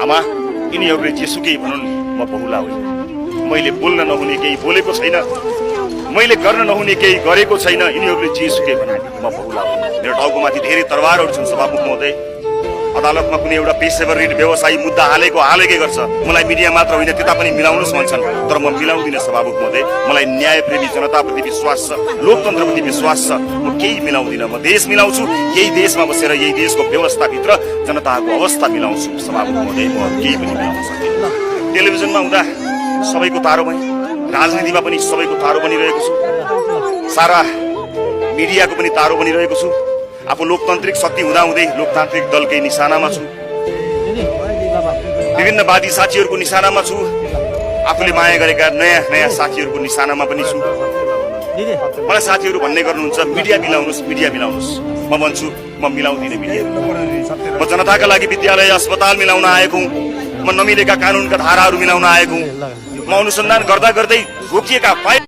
आमा यिनीहरूले जेसुकै भनुन् म बहुला होइन। मैले बोल्न नहुने केही बोलेको छैन, मैले गर्न नहुने केही गरेको छैन। यिनीहरूले जेसुकै भनुन् म बहुला होइन। मेरो टाउकोमाथि धेरै तरवारहरू छन् सभामुख महोदय। अदालतमा कुनै एउटा पेशेवर ऋण व्यवसायी मुद्दा हालेकै गर्छ, मलाई मिडिया मात्र होइन त्यता पनि मिलाउनुहोस् भन्छन्, तर म मिलाउँदिनँ सभामुख महोदय। मलाई न्यायप्रेमी जनताप्रति विश्वास छ, लोकतन्त्रप्रति विश्वास छ। म केही मिलाउँदिनँ, म देश मिलाउँछु। यही देशमा बसेर यही देशको व्यवस्थाभित्र जनताको अवस्था मिलाउँछु सभामुख महोदय। म केही पनि मिलाउन सक्दिनँ। टेलिभिजनमा हुँदा सबैको तारो भएँ, राजनीतिमा पनि सबैको तारो बनिरहेको छु, सारा मिडियाको पनि तारो बनिरहेको छु। आफू लोकतान्त्रिक शक्ति हुँदाहुँदै लोकतान्त्रिक दलकै निशानामा छु, विभिन्न वादी साथीहरूको निशानामा छु, आफूले माया गरेका नयाँ नयाँ साथीहरूको निशानामा पनि छु। मलाई साथीहरू भन्ने गर्नुहुन्छ मिडिया मिलाउनुहोस्, मिडिया मिलाउनुहोस्। म भन्छु म मिलाउँदिनँ मिडिया। म जनताका लागि विद्यालय अस्पताल मिलाउन आएको हुँ, म नमिलेका कानुनका धाराहरू मिलाउन आएको हुँ। म अनुसन्धान गर्दा गर्दै रोकिएका